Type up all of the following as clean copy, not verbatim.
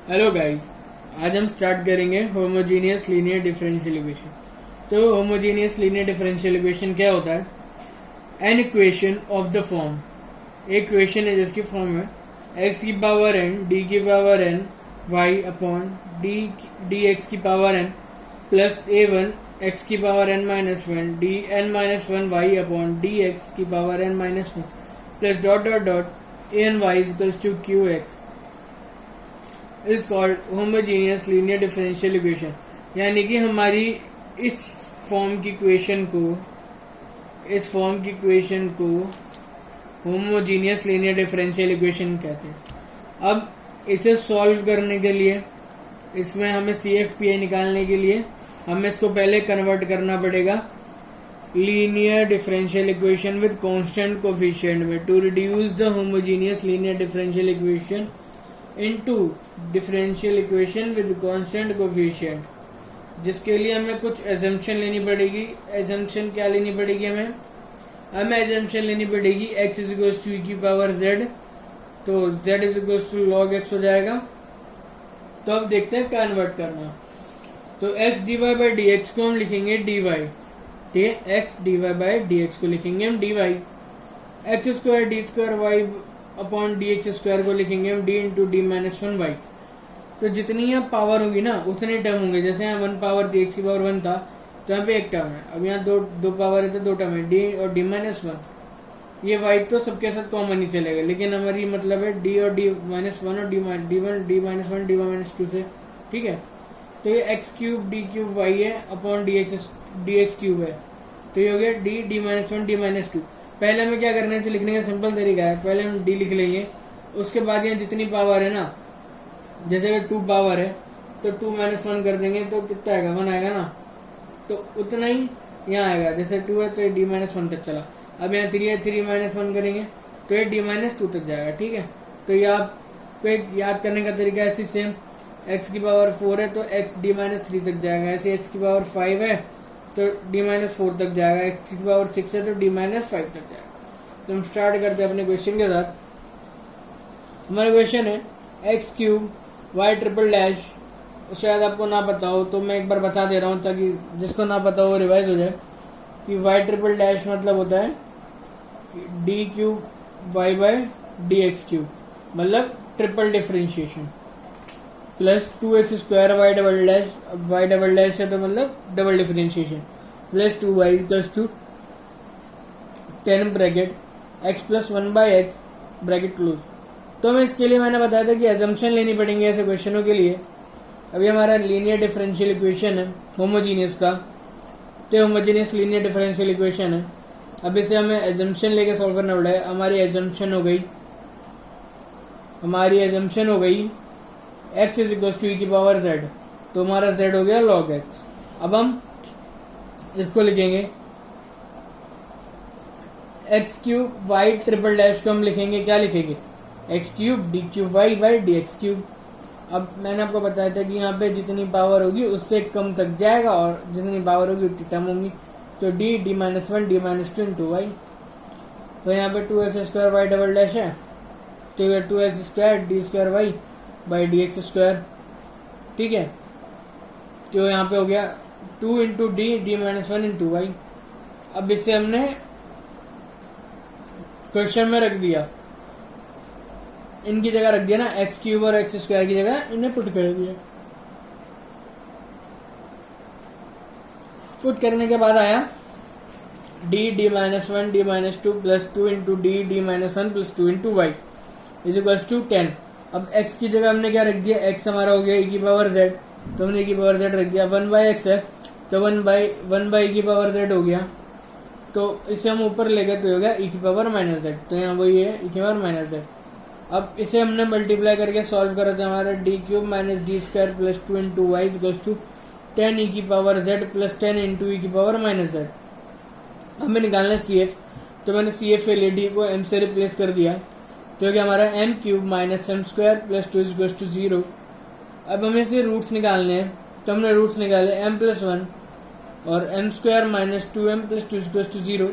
Hello guys, आज हम start करेंगे होमोजीनियस लीनियर डिफरेंशियल इक्वेशन। तो होमोजीनियस लीनियर डिफरेंशियल इक्वेशन क्या होता है? An equation of the form, एक इक्वेशन है जिसकी फॉर्म है एक्स की पावर एन डी की power N Y upon D X की power N plus A one X की power N minus one D N minus one Y upon D X की power N minus one plus dot dot dot A N Y equals to q x is called homogeneous linear differential equation. यानी कि हमारी इस form की equation को homogeneous linear differential equation कहते हैं। अब इसे सॉल्व करने के लिए, इसमें हमें CFPI निकालने के लिए हमें इसको पहले कन्वर्ट करना पड़ेगा linear differential equation with constant coefficient में, to reduce the homogeneous linear differential equation into differential equation with constant coefficient, जिसके लिए हमें कुछ एजम्पशन लेनी पड़ेगी। एजम्पशन क्या लेनी पड़ेगी? हमें एजम्पशन लेनी पड़ेगी x is equal to e की पावर z, तो z is equal to log x हो जाएगा। तो अब देखते हैं कन्वर्ट करना। तो x dy by d x को हम लिखेंगे dy, ठीक है। x dy by d x को लिखेंगे हम dy, x square d square y upon D x square को लिखेंगे हम d into d minus one y. तो जितनी यहाँ पावर होगी ना उतने टर्म होंगे। जैसे यहाँ वन पावर थी, एक्स की पावर वन था, तो यहाँ पे एक टर्म है। अब यहाँ दो पावर है तो दो टर्म है, डी और डी माइनस वन। ये वाई तो सबके साथ कॉमन ही चलेगा, लेकिन हमारी मतलब है डी और डी माइनस वन और d minus one d minus two से, ठीक है। तो ये x cube d cube y है अपॉन डी एक्स क्यूब है, तो ये हो गया d minus one d minus two. पहले हमें क्या करना है, इसे लिखने का सिंपल तरीका है, पहले हम डी लिख लेंगे, उसके बाद यहाँ जितनी पावर है ना, जैसे टू पावर है तो टू माइनस वन कर देंगे तो कितना आएगा, वन आएगा ना, तो उतना ही यहाँ आएगा। जैसे टू है तो ये डी माइनस वन तक चला। अब यहाँ थ्री है, थ्री माइनस वन करेंगे तो ये डी माइनस टू तक जाएगा, ठीक है। तो ये आपको एक याद करने का तरीका ऐसी सेम, एक्स की पावर फोर है तो एक्स डी माइनस थ्री तक जाएगा। ऐसे एक्स की पावर फाइव है तो डी माइनस फोर तक जाएगा, एक्स की पावर सिक्स है तो डी माइनस फाइव तक जाएगा। तो हम स्टार्ट करते हैं अपने क्वेश्चन के साथ। हमारा क्वेश्चन है x cube y triple dash. शायद आपको ना पता हो तो मैं एक बार बता दे रहा हूँ ताकि जिसको ना पता हो रिवाइज हो जाए कि वाई ट्रिपल डैश मतलब होता है D cube Y by D x cube, मतलब triple differentiation, plus two x square Y double dash है तो मतलब double differentiation, plus two Y equals to 10 bracket X plus one by X bracket close. तो हमें इसके लिए मैंने बताया था कि एजम्पशन लेनी पड़ेंगे ऐसे क्वेश्चनों के लिए। अभी हमारा लीनियर डिफरेंशियल इक्वेशन है होमोजीनियस का, तो होमोजीनियस लीनियर डिफरेंशियल इक्वेशन है। अब इसे हमें एजम्पशन लेके सॉल्व करना पड़ेगा। हमारी एजम्पशन हो गई x इज इक्वल टू ई की पावर z, तो हमारा z हो गया log x। अब हम इसको लिखेंगे x cube y triple dash को हम लिखेंगे, क्या लिखेंगे, x cube d cube y by d x cube. अब मैंने आपको बताया था कि यहाँ पे जितनी पावर होगी उससे कम तक जाएगा और जितनी पावर होगी उतनी टर्म होंगी, तो d minus one d minus two into y. तो यहाँ पे two x square Y double dash है, तो ये two x square d square y by d x square, ठीक है। तो यहाँ पे हो गया two into d minus one into y. अब इसे हमने क्वेश्चन में रख दिया, इनकी जगह रख दिया ना, एक्स क्यूब और एक्स स्क्वायर की जगह इन्हें पुट कर दिया। पुट करने के बाद आया d minus one d minus two plus two into d minus one plus two into y is equal to 10। अब x की जगह हमने क्या रख दिया, x हमारा हो गया e की पावर z, तो हमने e की पावर z रख दिया। वन बाई एक्स है तो वन बाई e की पावर z हो गया, तो इसे हम ऊपर ले गए तो हो गया e की पावर माइनस z, तो यहाँ वही है e की पावर माइनस z। अब इसे हमने मल्टीप्लाई करके सॉल्व करा था, हमारा d cube minus d square plus two into y equals to 10 e की power z plus 10 into e की पावर माइनस z। हमें निकालना है CF, तो मैंने CF ले डी को m से रिप्लेस कर दिया, तो क्या हमारा m cube minus m square plus two equals to 0। अब हमें इसे रूट्स निकालने हैं, तो हमने रूट्स निकाले m प्लस वन और m square minus two m plus two equals to 0।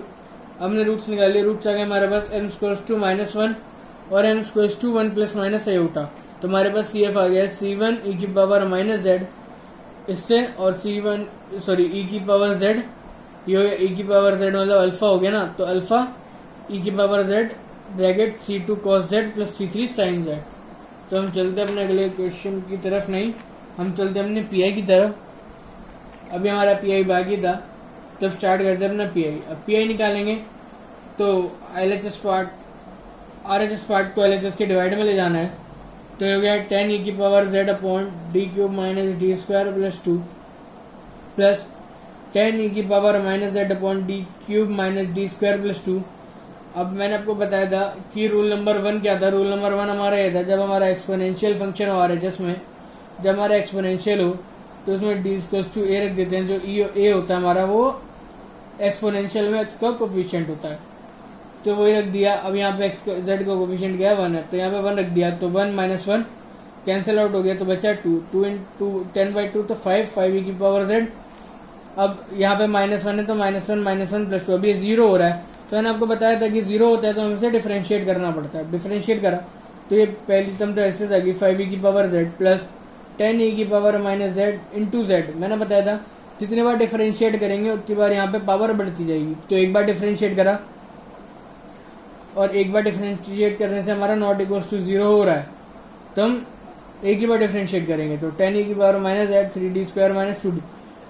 हमने रूट्स निकाले, रूट्स आ गए हमारे पास m square to minus one और m square to one plus minus iota, तो हमारे पास सी एफ आ गया C1 ई की पावर माइनस जेड इससे, और ई की पावर जेड, ये हो गया ई की पावर जेड मतलब अल्फा हो गया ना, तो अल्फा ई की power Z bracket C2 cos z plus C3 sin z। तो हम चलते अपने अगले क्वेश्चन की तरफ, नहीं हम चलते अपने पीआई की तरफ। अभी हमारा पीआई बाकी था, तब स्टार्ट करते अपना पीआई। अब पीआई निकालेंगे तो एलएचएस पार्ट आरएचएस पार्ट को एलएचएस के डिवाइड में ले जाना है। तो ये हो गया 10 ई की power z upon D cube minus d square plus 2 plus 10 ई की power minus Z upon D cube minus d square plus 2। अब मैंने आपको बताया था कि रूल नंबर 1 क्या था। रूल नंबर 1 हमारा ये था, जब हमारा एक्सपोनेंशियल फंक्शन हो आरएचएस में, जब हमारा एक्सपोनेंशियल हो तो उसमें डी इक्वल्स टू ए रख देते हैं। जो ए होता है हमारा वो एक्सपोनेंशियल में एक्स का कोफिशिएंट होता है, तो वही रख दिया। अब यहाँ पे एक्स जेड का कोफिशिएंट क्या है 1 है, तो यहाँ पे 1 रख दिया, तो 1 माइनस 1 कैंसिल आउट हो गया, तो बचा 2 इंटू 10/2 तो 5 ई की पावर जेड। अब यहाँ पे -1 है तो -1 प्लस 2, अभी ये 0 हो रहा है। तो मैंने आपको बताया था कि 0 होता है तो हमें इसे डिफरेंशिएट करना पड़ता है। डिफरेंशिएट करा तो ये पहली टर्म तो ऐसे जाएगी 5 ई की पावर जेड प्लस 10 ई की power minus Z into Z. मैंने बताया था जितनी बार डिफरेंशिएट करेंगे उतनी बार यहाँ पे पावर बढ़ती जाएगी। तो एक बार डिफरेंशिएट करा और एक बार डिफरेंशिएट करने से हमारा नॉट इक्वल्स टू 0 हो रहा है, तो हम एक ही बार डिफरेंशिएट करेंगे। तो 10 ई की power minus Z 3d square minus 2d।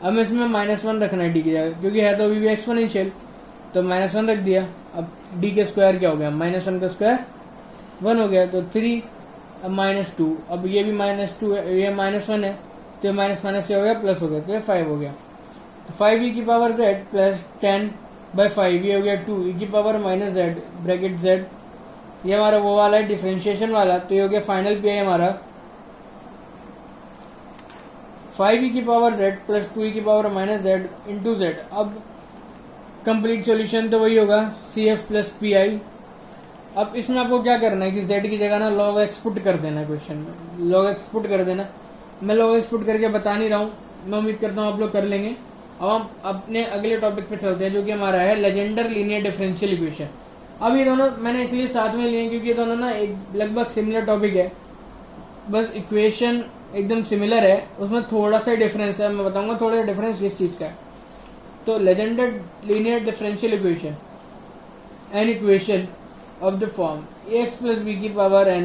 अब इसमें -1 रखना है डी की जगह, क्योंकि है तो अभी भी एक्सपोनेंशियल, तो -1 रख दिया। अब डी के स्क्वायर क्या हो गया, -1 का स्क्वायर 1 हो गया, तो 3। अब -2, अब ये भी -2 है, ये -1 है, तो माइनस माइनस क्या हो गया, प्लस हो गया, तो ये 5 हो गया। तो 5 ई की पावर जेड प्लस 10/5, ये हो गया 2 ई की power minus Z bracket Z. ये हमारा वो वाला है डिफरेंशिएशन वाला, तो ये हो गया फाइनल पीआई हमारा 5 ई की पावर जेड प्लस 2 ई की power minus Z into Z. अब कंप्लीट सॉल्यूशन तो वही होगा CF प्लस PI। अब इसमें आपको क्या करना है कि z की जगह ना log x पुट कर देना है, क्वेश्चन में log x पुट कर देना। मैं log x पुट करके बता नहीं रहा हूँ, मैं उम्मीद करता हूँ आप लोग कर लेंगे। अब हम अपने अगले टॉपिक पे चलते हैं, जो कि हमारा है लेजेंडर लीनियर डिफरेंशियल इक्वेशन। अब ये दोनों मैंने इसलिए साथ में लिए क्योंकि ये दोनों ना एक लगभग सिमिलर टॉपिक है, बस इक्वेशन एकदम सिमिलर है, उसमें थोड़ा सा डिफरेंस है। मैं बताऊंगा थोड़ा सा डिफरेंस किस चीज का है। तो Legendre linear differential equation, an equation of the form ax plus B की पावर n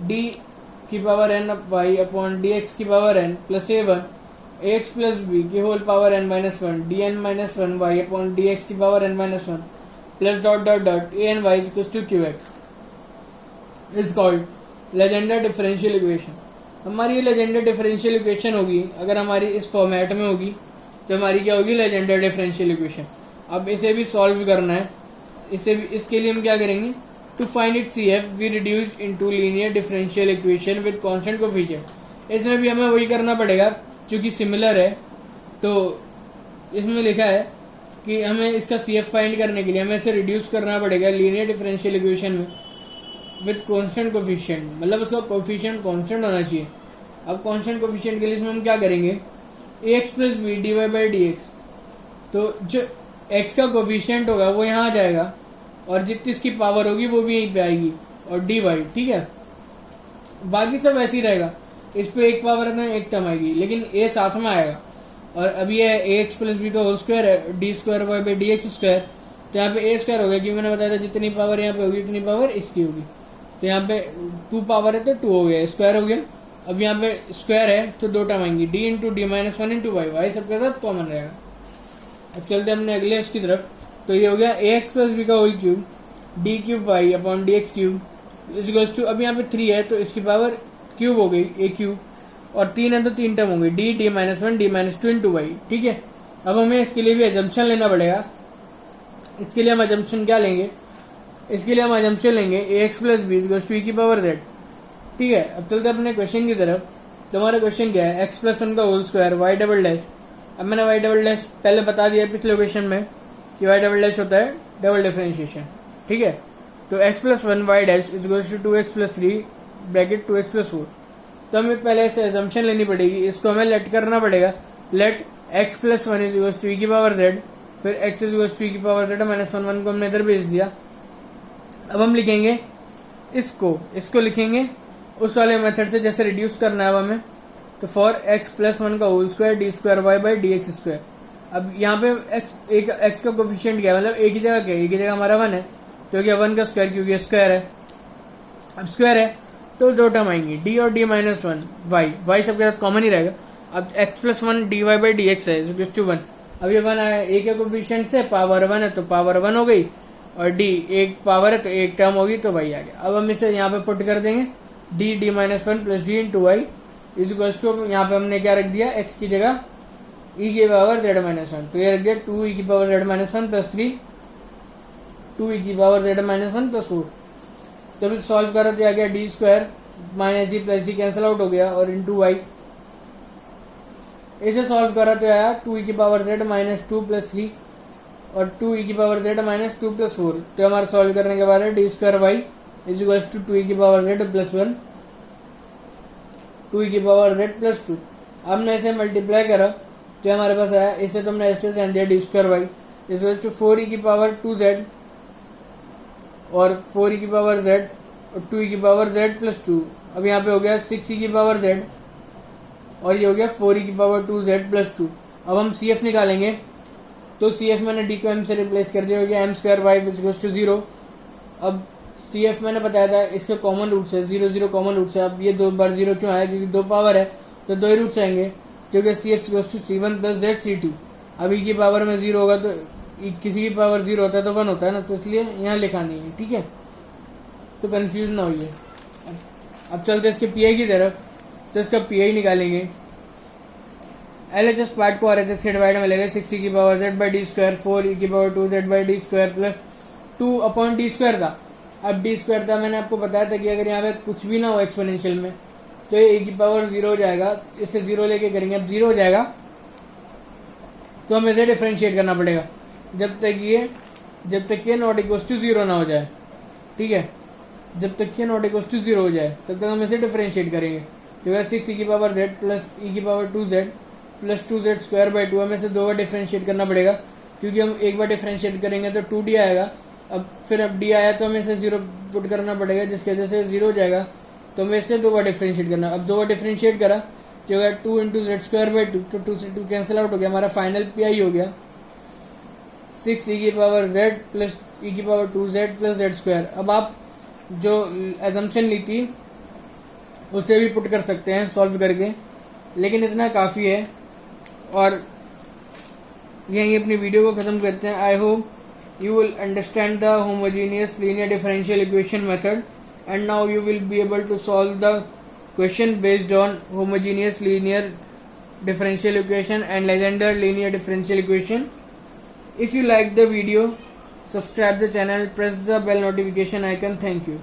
डी की power n y upon D X की power n plus a1 ax plus B की whole power n minus 1 dn minus 1 y upon D X की power n minus 1 plus dot dot dot a n y equals to qx is called Legendre differential equation. हमारी ये Legender differential equation होगी अगर हमारी इस format में होगी, तो हमारी क्या होगी, लेजेंडर डिफरेंशियल इक्वेशन। अब इसे भी सॉल्व करना है, इसके लिए हम क्या करेंगे, to find it CF we reduce into linear differential equation with constant coefficient. इसमें भी हमें वही करना पड़ेगा क्योंकि सिमिलर है। तो इसमें लिखा है कि हमें इसका CF फाइंड करने के लिए हमें इसे रिड्यूस करना पड़ेगा लीनियर डिफरेंशियल इक्वेशन में विद कांस्टेंट कोएफिशिएंट, मतलब उसका कोएफिशिएंट कांस्टेंट होना चाहिए। अब कांस्टेंट कोएफिशिएंट के लिए इसमें हम क्या करेंगे, ax प्लस बी dy/dx। तो जो x का कोफिशिएंट होगा वो यहाँ आ जाएगा और जितनी इसकी पावर होगी वो भी यहीं पे आएगी, और dy, ठीक है। बाकी सब ऐसे ही रहेगा, इस पे एक पावर है एक टर्म आएगी, लेकिन a साथ में आएगा। और अब ये ax प्लस बी का होल स्क्वायर है, d स्क्वायर y/dx स्क्वायर, तो यहाँ पे a स्क्वायर हो गया क्योंकि मैंने बताया था जितनी पावर यहाँ पे होगी उतनी पावर इसकी होगी। तो यहाँ पे 2 पावर है तो 2 हो गया, स्क्वायर हो गया। अब यहाँ पे स्क्वायर है तो 2 टर्म आएंगी, d into d minus 1 into y सबके साथ कॉमन रहेगा। अब चलते अपने अगले इसकी तरफ। तो ये हो गया ax प्लस बी का whole cube d cube y upon D x cube is to, अब यहाँ पे 3 है तो इसकी पावर क्यूब हो गई a क्यूब, और 3 है तो 3 टर्म हो गई d minus 1 d minus 2 into y, ठीक है। अब हमें इसके लिए भी एजम्पशन लेना पड़ेगा। इसके लिए हम एजम्पशन क्या लेंगे, इसके लिए हम एजम्पशन लेंगे ax plus b is to e की पावर z, ठीक है। अब चलते अपने क्वेश्चन की तरफ। तो हमारा क्वेश्चन क्या है, x प्लस 1 का whole square Y double dash. अब मैंने वाई डबल डैश पहले बता दिया पिछले क्वेश्चन में कि वाई डबल डैश होता है डबल डिफरेंशिएशन, ठीक है। तो x plus 1 y dash is to 2x plus 3 bracket 2x plus 4। तो हमें पहले से एजम्पशन लेनी पड़ेगी, इसको हमें लेट करना पड़ेगा। Let x plus 1 is to e की पावर z, फिर x इज टू e की पावर z माइनस 1 को हमने इधर भेज दिया। अब हम लिखेंगे इसको लिखेंगे उस वाले मेथड से जैसे रिड्यूस करना है अब हमें, तो फॉर एक्स प्लस वन का whole square d square y by d x square. अब यहाँ पे एक्स का कोफिशिएंट क्या है, मतलब एक ही जगह क्या है, एक ही जगह हमारा 1 है, तो क्या 1 का स्क्वायर, क्योंकि स्क्वायर है। अब स्क्वायर है तो दो टर्म आएंगी, डी और डी माइनस वन, वाई सबके साथ कॉमन ही रहेगा। अब x plus one d y by d x है इज टू 1। अब ये 1 आया, एक है कोफिशिएंट से, पावर 1 है तो पावर 1 हो गई, और डी एक पावर है तो एक टर्म होगी तो वाई आ गया। अब हम इसे यहाँ पे पुट कर देंगे, d minus one plus d into y is equal to, यहाँ पे हमने क्या रख दिया, एक्स की जगह ई की पावर जेड माइनस वन, तो ये रख दिया 2 ई की power Z minus one plus 3 2 e की power Z minus one plus 4। जब इसे सॉल्व करा तो आ गया D square minus D plus D cancel out हो गया और इंटू वाई। इसे सॉल्व करा तो आया 2 ई की पावर जेड माइनस 2 प्लस 3 और 2 ई की पावर जेड माइनस 2 प्लस 4। तो हमारा सॉल्व करने के बाद है d square y is equal to 2 e की पावर जेड प्लस 1 2 ई की पावर जेड प्लस 2। हमने इसे मल्टीप्लाई करा तो हमारे पास आया, इसे तो हमने ऐसे ध्यान दिया d square y is equal to 4 e की पावर 2 जेड और 4 ई की पावर जेड और 2 ई की पावर जेड प्लस 2। अब यहाँ पे हो गया 6 ई की पावर जेड और ये हो गया 4 ई की पावर 2 जेड प्लस 2। अब हम सी एफ निकालेंगे, तो सी एफ मैंने डी को एम से रिप्लेस कर दिया, हो गया m square y is equal to 0। अब सी एफ मैंने बताया था इसके कॉमन रूट्स है, 0 0 कॉमन रूट्स है। अब ये 2 बार 0 क्यों आया, क्योंकि 2 पावर है तो 2 ही रूट्स आएंगे, जो कि C F equal to C1 plus z C2। अब ई की पावर में 0 होगा तो किसी की पावर 0 होता है तो 1 होता है ना, तो इसलिए यहाँ लिखा नहीं है, ठीक है, तो कंफ्यूज ना होइए। अब चलते इसके पी आई की तरफ, तो इसका पी आई निकालेंगे। LHS पार्ट को RHS से डिवाइड में लेगा 6 ई की power Z by D square 4 e की power 2 Z by D square plus 2 upon D square था। अब डी स्क्वायर था, मैंने आपको बताया था कि अगर यहाँ पे कुछ भी ना हो एक्सपोनेंशियल में तो ये e की पावर 0 हो जाएगा, इसे 0 लेके करेंगे, अब 0 हो जाएगा तो हमें इसे डिफरेंशिएट करना पड़ेगा जब तक ये नॉट इक्वल टू 0 ना हो जाए, ठीक है, जब तक ये नॉट इक्वल टू 0 हो जाए तब तक हम इसे डिफरेंशिएट करेंगे। तो 6 ई की पावर जेड प्लस ई की power 2 Z plus 2 Z square by 2, हमें इसे 2 बार डिफरेंशिएट करना पड़ेगा, क्योंकि हम एक बार डिफरेंशिएट करेंगे तो 2d आएगा। अब डी आया तो हमें इसे 0 पुट करना पड़ेगा, जिसकी वजह से 0 हो जाएगा, तो हमें इसे 2 बार डिफरेंशिएट करना। अब 2 बार डिफरेंशिएट करा तो होगा 2 इंटू जेड स्क्वायर बाई 2, तो 2 से 2 कैंसिल आउट हो गया, हमारा फाइनल पी आई हो गया 6 ई की पावर जेड प्लस ई की power 2 Z plus Z square. अब आप जो एजम्पशन ली थी उसे भी पुट कर सकते हैं सॉल्व करके, लेकिन इतना काफ़ी है। और यही अपनी वीडियो को ख़त्म करते हैं। I hope you will understand the homogeneous linear differential equation method, and now you will be able to solve the question based on homogeneous linear differential equation and Legendre linear differential equation. If you like the video, subscribe the channel, press the bell notification icon. Thank you.